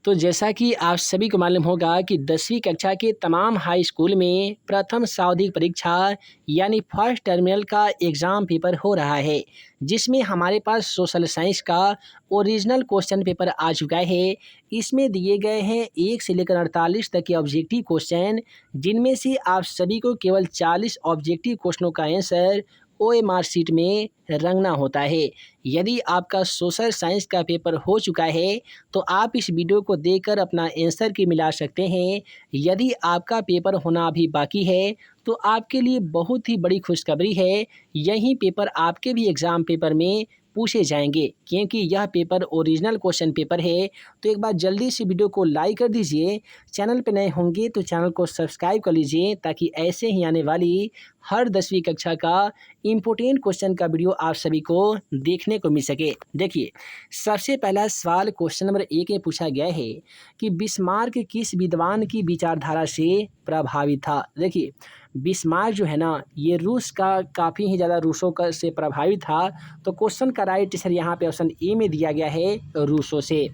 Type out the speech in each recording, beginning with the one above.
तो जैसा कि आप सभी को मालूम होगा कि 10वीं कक्षा के तमाम हाई स्कूल में प्रथम सावधिक परीक्षा यानी फर्स्ट टर्मिनल का एग्ज़ाम पेपर हो रहा है, जिसमें हमारे पास सोशल साइंस का ओरिजिनल क्वेश्चन पेपर आ चुका है। इसमें दिए गए हैं 1 से लेकर 48 तक के ऑब्जेक्टिव क्वेश्चन, जिनमें से आप सभी को केवल 40 ऑब्जेक्टिव क्वेश्चनों का आंसर ओएमआर शीट में रंगना होता है। यदि आपका सोशल साइंस का पेपर हो चुका है तो आप इस वीडियो को देखकर अपना आंसर की मिला सकते हैं। यदि आपका पेपर होना अभी बाकी है तो आपके लिए बहुत ही बड़ी खुशखबरी है। यही पेपर आपके भी एग्ज़ाम पेपर में पूछे जाएंगे, क्योंकि यह पेपर ओरिजिनल क्वेश्चन पेपर है। तो एक बार जल्दी से वीडियो को लाइक कर दीजिए। चैनल पर नए होंगे तो चैनल को सब्सक्राइब कर लीजिए, ताकि ऐसे ही आने वाली हर 10वीं कक्षा का इम्पोर्टेंट क्वेश्चन का वीडियो आप सभी को देखने को मिल सके। देखिए, सबसे पहला सवाल क्वेश्चन नंबर 1 में पूछा गया है कि बिस्मार्क किस विद्वान की विचारधारा से प्रभावित था। देखिए, बिस्मार्क जो है ना, ये रूस का काफ़ी ही ज़्यादा रूसों का से प्रभावित था। तो क्वेश्चन का राइट आंसर यहाँ पे ऑप्शन ए में दिया गया है, रूसों से।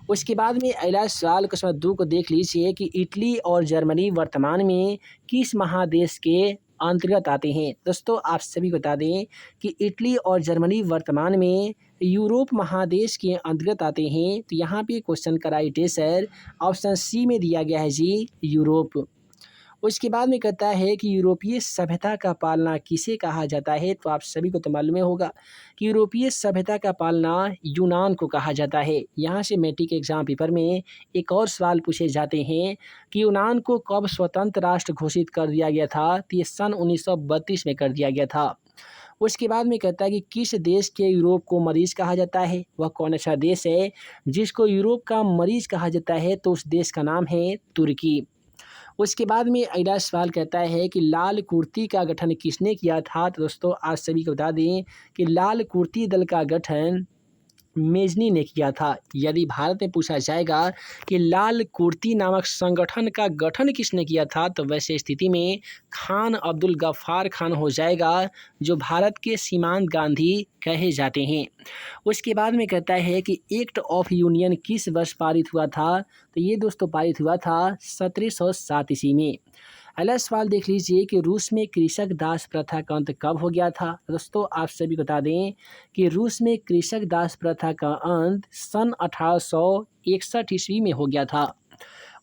उसके बाद में अगला सवाल क्वेश्चन नंबर 2 को देख लीजिए कि इटली और जर्मनी वर्तमान में किस महादेश के अंतर्गत आते हैं। दोस्तों, आप सभी को बता दें कि इटली और जर्मनी वर्तमान में यूरोप महादेश के अंतर्गत आते हैं। तो यहाँ पे क्वेश्चन का राइट आंसर ऑप्शन सी में दिया गया है जी, यूरोप। उसके बाद में कहता है कि यूरोपीय सभ्यता का पालना किसे कहा जाता है। तो आप सभी को तो मालूम होगा कि यूरोपीय सभ्यता का पालना यूनान को कहा जाता है। यहाँ से मैट्रिक एग्जाम पेपर में एक और सवाल पूछे जाते हैं कि यूनान को कब स्वतंत्र राष्ट्र घोषित कर दिया गया था। तो ये सन 1932 में कर दिया गया था। उसके बाद में कहता है कि किस देश के यूरोप को मरीज कहा जाता है। वह कौन सा देश है जिसको यूरोप का मरीज कहा जाता है। तो उस देश का नाम है तुर्की। उसके बाद में अगला सवाल कहता है कि लाल कुर्ती का गठन किसने किया था। तो दोस्तों, आप सभी को बता दें कि लाल कुर्ती दल का गठन मेजनी ने किया था। यदि भारत में पूछा जाएगा कि लाल कुर्ती नामक संगठन का गठन किसने किया था, तो वैसे स्थिति में खान अब्दुल गफ्फार खान हो जाएगा, जो भारत के सीमांत गांधी कहे जाते हैं। उसके बाद में कहता है कि एक्ट ऑफ यूनियन किस वर्ष पारित हुआ था। तो ये दोस्तों पारित हुआ था 1707 ईस्वी में। अगला सवाल देख लीजिए कि रूस में कृषक दास प्रथा का अंत कब हो गया था। दोस्तों, आप सभी बता दें कि रूस में कृषक दास प्रथा का अंत सन 1861 ईस्वी में हो गया था।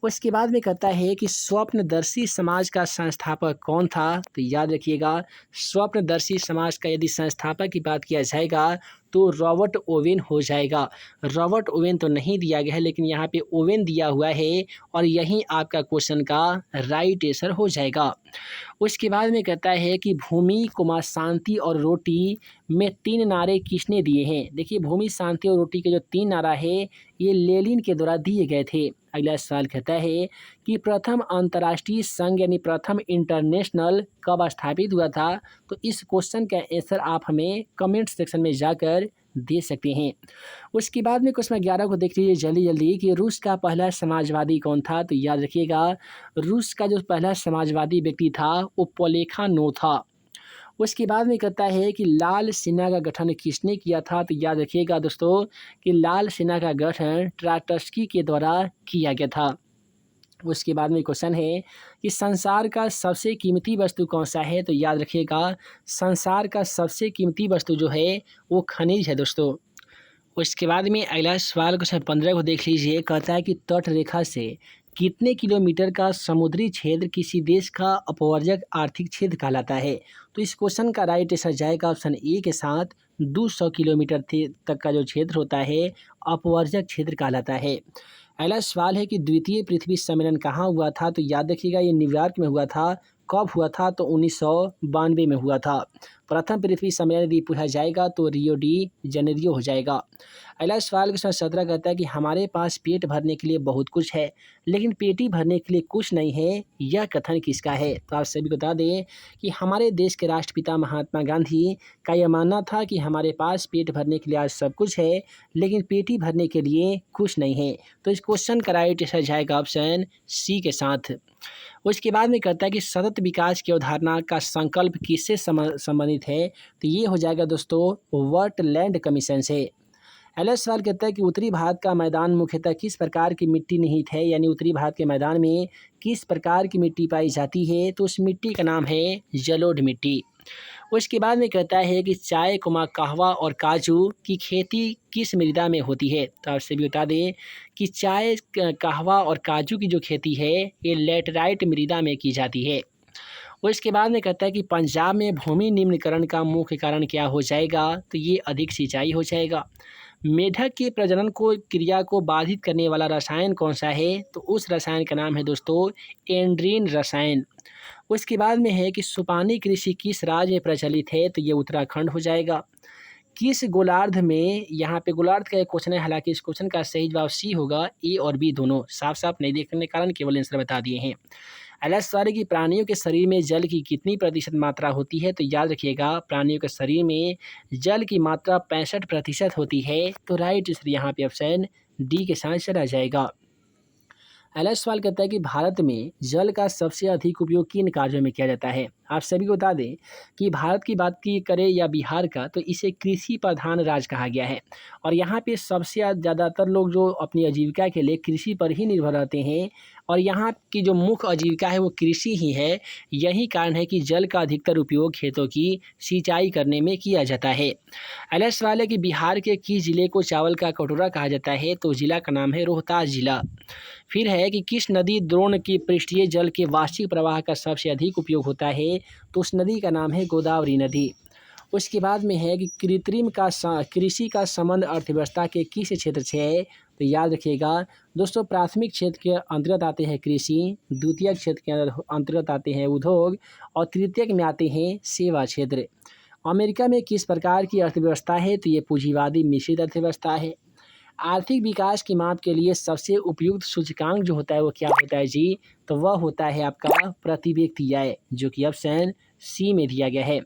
उसके बाद में कहता है कि स्वप्नदर्शी समाज का संस्थापक कौन था। तो याद रखिएगा, स्वप्नदर्शी समाज का यदि संस्थापक की बात किया जाएगा तो रॉबर्ट ओवेन हो जाएगा। रॉबर्ट ओवेन तो नहीं दिया गया है, लेकिन यहाँ पे ओवेन दिया हुआ है, और यही आपका क्वेश्चन का राइट आंसर हो जाएगा। उसके बाद में कहता है कि भूमि कुमार शांति और रोटी में 3 नारे किसने दिए हैं। देखिए, भूमि शांति और रोटी के जो 3 नारा है, ये लेनिन के द्वारा दिए गए थे। अगला सवाल कहता है कि प्रथम अंतर्राष्ट्रीय संघ यानी प्रथम इंटरनेशनल कब स्थापित हुआ था। तो इस क्वेश्चन का आंसर आप हमें कमेंट सेक्शन में जाकर दे सकते हैं। उसके बाद में क्वेश्चन 11 को देख लीजिए जल्दी जल्दी कि रूस का पहला समाजवादी कौन था। तो याद रखिएगा, रूस का जो पहला समाजवादी व्यक्ति था वो प्लेखानोव था। उसके बाद में कहता है कि लाल सेना का गठन किसने किया था। तो याद रखिएगा दोस्तों कि लाल सेना का गठन ट्राटस्की के द्वारा किया गया था। उसके बाद में क्वेश्चन है कि संसार का सबसे कीमती वस्तु कौन सा है। तो याद रखिएगा, संसार का सबसे कीमती वस्तु जो है वो खनिज है दोस्तों। उसके बाद में अगला सवाल क्वेश्चन 15 को देख लीजिए। कहता है कि तट रेखा से कितने किलोमीटर का समुद्री क्षेत्र किसी देश का अपवर्जक आर्थिक क्षेत्र कहलाता है। तो इस क्वेश्चन का राइट आंसर जाएगा ऑप्शन ए के साथ, 200 किलोमीटर तक का जो क्षेत्र होता है अपवर्जक क्षेत्र कहलाता है। अगला सवाल है कि द्वितीय पृथ्वी सम्मेलन कहाँ हुआ था। तो याद रखिएगा, ये न्यूयॉर्क में हुआ था। कब हुआ था। तो 1992 में हुआ था। प्रथम पृथ्वी सम्मेलन यदि पूछा जाएगा तो रियो डी जनेरियो हो जाएगा। अगला सवाल क्वेश्चन 17 कहता है कि हमारे पास पेट भरने के लिए बहुत कुछ है, लेकिन पेटी भरने के लिए कुछ नहीं है, यह कथन किसका है। तो आप सभी बता दें कि हमारे देश के राष्ट्रपिता महात्मा गांधी का यह मानना था कि हमारे पास पेट भरने के लिए आज सब कुछ है, लेकिन पेटी भरने के लिए कुछ नहीं है। तो इस क्वेश्चन का राइट आंसर जाएगा ऑप्शन सी के साथ। उसके बाद में कहता है कि सतत विकास की अवधारणा का संकल्प किससे संबंधित है। तो ये हो जाएगा दोस्तों वर्ल्ड लैंड कमीशन से। अगला सवाल कहता है कि उत्तरी भारत का मैदान मुख्यतः किस प्रकार की मिट्टी निहित है, यानी उत्तरी भारत के मैदान में किस प्रकार की मिट्टी पाई जाती है, तो उस मिट्टी का नाम है जलोढ़ मिट्टी। उसके बाद में कहता है कि चाय, कहवा और काजू की खेती किस मृदा में होती है, तो आपसे भी बता दें कि चाय, कहवा और काजू की जो खेती है ये लेटराइट मृदा में की जाती है। और इसके बाद में कहता है कि पंजाब में भूमि निम्नीकरण का मुख्य कारण क्या हो जाएगा, तो ये अधिक सिंचाई हो जाएगा। मेढक के प्रजनन को क्रिया को बाधित करने वाला रसायन कौन सा है, तो उस रसायन का नाम है दोस्तों एंड्रीन रसायन। उसके बाद में है कि सुपानी कृषि किस राज्य में प्रचलित है, तो ये उत्तराखंड हो जाएगा। किस गोलार्ध में, यहाँ पे गोलार्ध का एक क्वेश्चन है, हालांकि इस क्वेश्चन का सही जवाब सी होगा, ए और बी दोनों साफ साफ नहीं देखने के कारण केवल आंसर बता दिए हैं। अगला सवाल है कि प्राणियों के शरीर में जल की कितनी प्रतिशत मात्रा होती है, तो याद रखिएगा प्राणियों के शरीर में जल की मात्रा 65% होती है, तो राइट आंसर यहाँ पे ऑप्शन डी के साथ चला जाएगा। अगला सवाल कहता है कि भारत में जल का सबसे अधिक उपयोग किन कार्यों में किया जाता है। आप सभी को बता दें कि भारत की बात की करें या बिहार का, तो इसे कृषि प्रधान राज्य कहा गया है और यहाँ पे सबसे ज़्यादातर लोग जो अपनी आजीविका के लिए कृषि पर ही निर्भर रहते हैं और यहाँ की जो मुख्य आजीविका है वो कृषि ही है। यही कारण है कि जल का अधिकतर उपयोग खेतों की सिंचाई करने में किया जाता है। अगला सवाल है कि बिहार के किस जिले को चावल का कटोरा कहा जाता है, तो जिला का नाम है रोहतास जिला। फिर है कि किस नदी द्रोण की पृष्ठीय जल के वार्षिक प्रवाह का सबसे अधिक उपयोग होता है, तो उस नदी का नाम है गोदावरी नदी। उसके बाद में है कि कृषि का संबंध अर्थव्यवस्था के किस क्षेत्र से है, तो याद रखिएगा दोस्तों प्राथमिक क्षेत्र के अंतर्गत आते हैं कृषि, द्वितीय क्षेत्र के अंतर्गत आते हैं उद्योग और तृतीयक में आते हैं सेवा क्षेत्र। अमेरिका में किस प्रकार की अर्थव्यवस्था है, तो ये पूंजीवादी मिश्रित अर्थव्यवस्था है। आर्थिक विकास की माप के लिए सबसे उपयुक्त सूचकांक जो होता है वो क्या होता है जी, तो वह होता है आपका प्रति व्यक्ति आय, जो कि ऑप्शन सी में दिया गया है।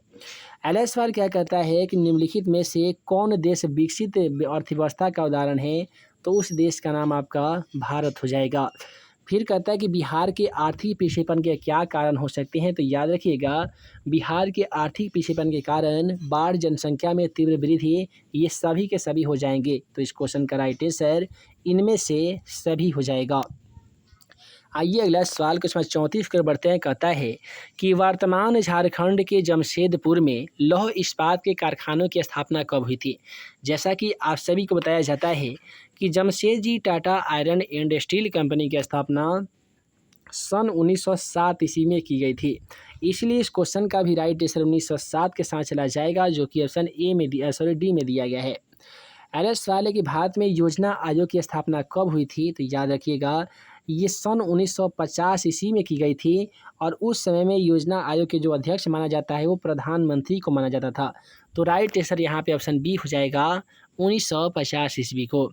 अगला सवाल क्या कहता है कि निम्नलिखित में से कौन देश विकसित अर्थव्यवस्था का उदाहरण है, तो उस देश का नाम आपका भारत हो जाएगा। फिर कहता है कि बिहार के आर्थिक पिछड़ेपन के क्या कारण हो सकते हैं, तो याद रखिएगा बिहार के आर्थिक पिछड़ेपन के कारण बाढ़, जनसंख्या में तीव्र वृद्धि, ये सभी के सभी हो जाएंगे। तो इस क्वेश्चन का राइट आंसर इनमें से सभी हो जाएगा। आइए अगला सवाल क्वेश्चन 34 कर बढ़ते हैं। कहता है कि वर्तमान झारखंड के जमशेदपुर में लौह इस्पात के कारखानों की स्थापना कब हुई थी। जैसा कि आप सभी को बताया जाता है कि Jamshedji Tata Iron and Steel Company की स्थापना सन 1907 ईस्वी में की गई थी, इसलिए इस क्वेश्चन का भी राइट आंसर 1907 के साथ चला जाएगा, जो कि ऑप्शन डी में दिया गया है। अगला सवाल है कि भारत में योजना आयोग की स्थापना कब हुई थी, तो याद रखिएगा ये सन 1950 ईस्वी में की गई थी और उस समय में योजना आयोग के जो अध्यक्ष माना जाता है वो प्रधानमंत्री को माना जाता था। तो राइट आंसर यहाँ पे ऑप्शन बी हो जाएगा 1950 ईस्वी को।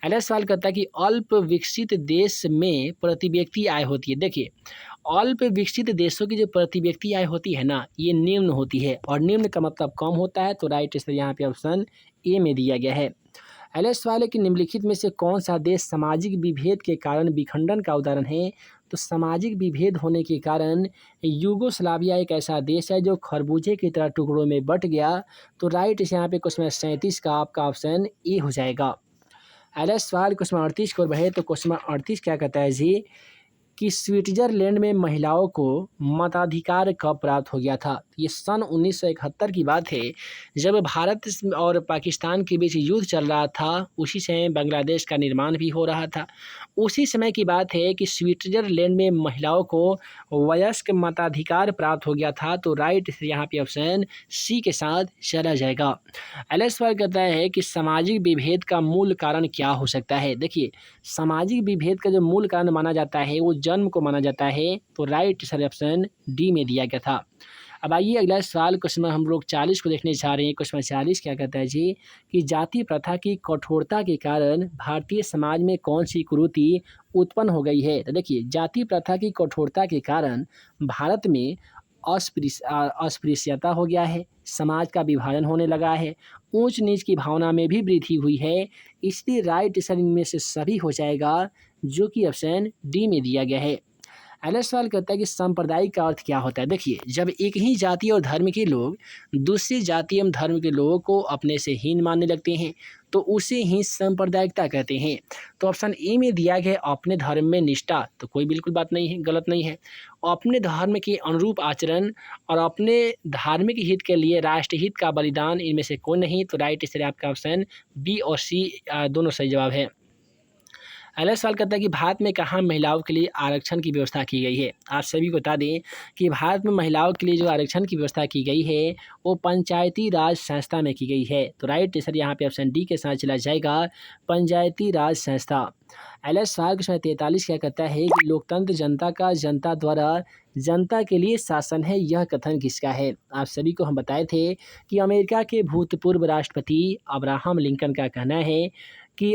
अगला सवाल करता है कि अल्प विकसित देश में प्रति व्यक्ति आय होती है। देखिए अल्प विकसित देशों की जो प्रति व्यक्ति आय होती है ना, ये निम्न होती है और निम्न का मतलब कम होता है, तो राइट आंसर यहाँ पे ऑप्शन ए में दिया गया है। अगला सवाल है कि निम्नलिखित में से कौन सा देश सामाजिक विभेद के कारण विखंडन का उदाहरण है, तो सामाजिक विभेद होने के कारण यूगोस्लाविया एक ऐसा देश है जो खरबूजे की तरह टुकड़ों में बट गया। तो राइट यहाँ पे क्वेश्चन 37 का आपका ऑप्शन ए हो जाएगा। अगला सवाल क्वेश्चन 38 को बढ़े तो क्वेश्चन 38 क्या कहता है जी कि स्विट्जरलैंड में महिलाओं को मताधिकार कब प्राप्त हो गया था। ये सन 1971 की बात है, जब भारत और पाकिस्तान के बीच युद्ध चल रहा था, उसी समय बांग्लादेश का निर्माण भी हो रहा था। उसी समय की बात है कि स्विट्जरलैंड में महिलाओं को वयस्क मताधिकार प्राप्त हो गया था। तो राइट यहाँ पे ऑप्शन सी के साथ चला जाएगा। अगला सवाल कहता है कि सामाजिक विभेद का मूल कारण क्या हो सकता है। देखिए सामाजिक विभेद का जो मूल कारण माना जाता है वो जन्म को माना जाता है। तो राइट सर ऑप्शन डी में दिया गया था। अब आइए अगला सवाल क्वेश्चन हम लोग 40 को देखने जा रहे हैं। क्वेश्चन 40 क्या कहता है जी कि जाति प्रथा की कठोरता के कारण भारतीय समाज में कौन सी कुरीति उत्पन्न हो गई है। तो देखिए जाति प्रथा की कठोरता के कारण भारत में अस्पृश्यता हो गया है, समाज का विभाजन होने लगा है, ऊंच नीच की भावना में भी वृद्धि हुई है। इसलिए राइट आंसर इनमें से सभी हो जाएगा, जो कि ऑप्शन डी में दिया गया है। अगला सवाल कहता है कि सांप्रदायिक का अर्थ क्या होता है? देखिए, जब एक ही जाति और धर्म के लोग दूसरी जाति एवं धर्म के लोगों को अपने से हीन मानने लगते हैं, तो उसे ही सांप्रदायिकता कहते हैं। तो ऑप्शन ए में दिया गया है अपने धर्म में निष्ठा, तो कोई बिल्कुल बात नहीं है, गलत नहीं है। अपने धर्म के अनुरूप आचरण और अपने धार्मिक हित के लिए राष्ट्र हित का बलिदान, इनमें से कोई नहीं। तो राइट आंसर आपका ऑप्शन बी और सी दोनों सही जवाब है। अगला सवाल कहता है कि भारत में कहाँ महिलाओं के लिए आरक्षण की व्यवस्था की गई है? आप सभी को बता दें कि भारत में महिलाओं के लिए जो आरक्षण की व्यवस्था की गई है वो पंचायती राज संस्था में की गई है। तो राइट आंसर यहाँ पे ऑप्शन डी के साथ चला जाएगा, पंचायती राज संस्था। अगला सवाल क्वेश्चन 43 क्या कहता है कि लोकतंत्र जनता का जनता द्वारा जनता के लिए शासन है, यह कथन किसका है? आप सभी को हम बताए थे कि अमेरिका के भूतपूर्व राष्ट्रपति अब्राहम लिंकन का कहना है कि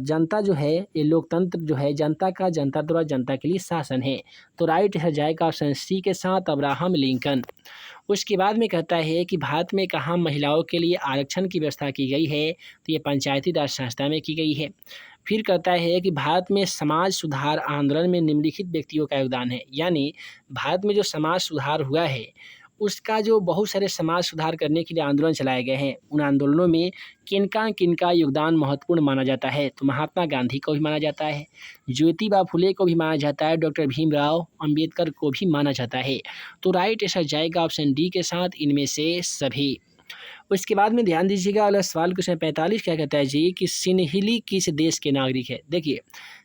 जनता जो है, ये लोकतंत्र जो है जनता का जनता द्वारा जनता के लिए शासन है। तो राइट आंसर जाएगा ऑप्शन सी के साथ, अब्राहम लिंकन। उसके बाद में कहता है कि भारत में कहाँ महिलाओं के लिए आरक्षण की व्यवस्था की गई है? तो ये पंचायती राज संस्था में की गई है। फिर कहता है कि भारत में समाज सुधार आंदोलन में निम्नलिखित व्यक्तियों का योगदान है, यानी भारत में जो समाज सुधार हुआ है उसका जो बहुत सारे समाज सुधार करने के लिए आंदोलन चलाए गए हैं, उन आंदोलनों में किनका किनका योगदान महत्वपूर्ण माना जाता है? तो महात्मा गांधी को भी माना जाता है, ज्योतिबा फुले को भी माना जाता है, डॉक्टर भीमराव अंबेडकर को भी माना जाता है। तो राइट आंसर जाएगा ऑप्शन डी के साथ, इनमें से सभी। उसके बाद में ध्यान दीजिएगा, अगला सवाल क्वेश्चन 45 क्या कहता है जी कि सिनहिली किस देश के नागरिक है? देखिए,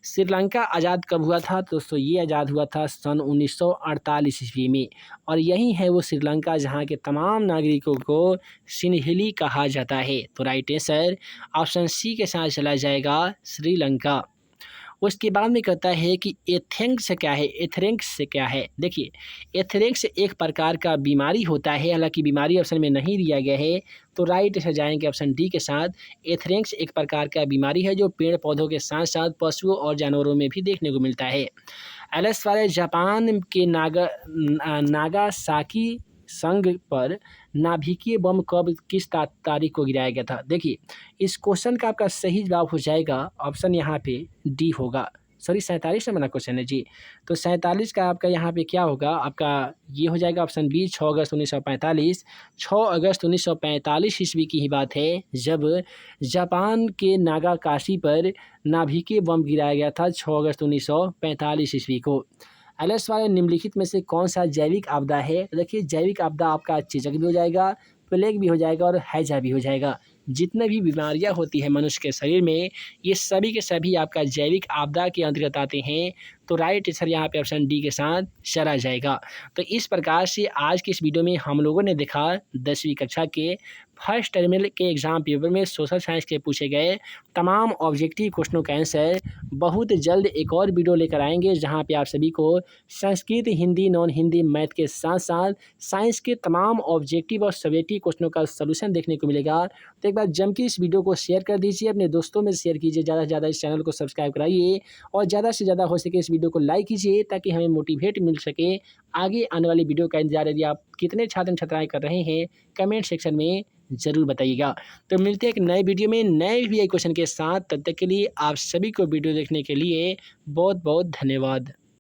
श्रीलंका आज़ाद कब हुआ था? तो दोस्तों ये आज़ाद हुआ था सन 1948 ईस्वी में, और यही है वो श्रीलंका जहाँ के तमाम नागरिकों को सिनहिली कहा जाता है। तो राइट आंसर ऑप्शन सी के साथ चला जाएगा, श्रीलंका। उसके बाद में कहता है कि एथेंक्स क्या है? एथेरेक्स से क्या है? देखिए, एथेरेक्स एक प्रकार का बीमारी होता है, हालांकि बीमारी ऑप्शन में नहीं दिया गया है। तो राइट आंसर जाएंगे ऑप्शन डी के साथ। एथेरेक्स एक प्रकार का बीमारी है जो पेड़ पौधों के साथ साथ पशुओं और जानवरों में भी देखने को मिलता है। अगला सवाल है, जापान के नागासाकी संघ पर नाभिकीय बम कब किस तारीख को गिराया गया था? देखिए, इस क्वेश्चन का आपका सही जवाब हो जाएगा ऑप्शन यहाँ पे डी होगा। सॉरी, 47 नंबर का क्वेश्चन है जी। तो 47 का आपका यहाँ पे क्या होगा? आपका ये हो जाएगा ऑप्शन बी, 6 अगस्त 1945। 6 अगस्त 1945 ईस्वी की ही बात है जब जापान के नागासाकी पर नाभिकीय बम गिराया गया था, 6 अगस्त 1945 ईस्वी को। अगला सवाल है, निम्नलिखित में से कौन सा जैविक आपदा है? देखिए, जैविक आपदा आपका चेचक भी हो जाएगा, प्लेग भी हो जाएगा और हैजा भी हो जाएगा। जितने भी बीमारियां होती हैं मनुष्य के शरीर में, ये सभी के सभी आपका जैविक आपदा के अंतर्गत आते हैं। तो राइट आंसर यहाँ पे ऑप्शन डी के साथ चला जाएगा। तो इस प्रकार से आज की इस वीडियो में हम लोगों ने देखा 10वीं कक्षा के फर्स्ट टर्मिनल के एग्ज़ाम पेपर में सोशल साइंस के पूछे गए तमाम ऑब्जेक्टिव क्वेश्चनों का आंसर। बहुत जल्द एक और वीडियो लेकर आएंगे जहाँ पे आप सभी को संस्कृत, हिंदी, नॉन हिंदी, मैथ के साथ साथ साइंस के तमाम ऑब्जेक्टिव और सब्जेक्टिव क्वेश्चनों का सलूशन देखने को मिलेगा। तो एक बार जम के इस वीडियो को शेयर कर दीजिए, अपने दोस्तों में शेयर कीजिए, ज़्यादा से ज़्यादा इस चैनल को सब्सक्राइब कराइए और ज़्यादा से ज़्यादा हो सके इस वीडियो को लाइक कीजिए ताकि हमें मोटिवेट मिल सके आगे आने वाली वीडियो का इंतजार। यदि आप कितने छात्र छात्राएँ कर रहे हैं कमेंट सेक्शन में ज़रूर बताइएगा। तो मिलते हैं एक नए वीडियो में नए भी क्वेश्चन के साथ। तब तक के लिए आप सभी को वीडियो देखने के लिए बहुत बहुत धन्यवाद।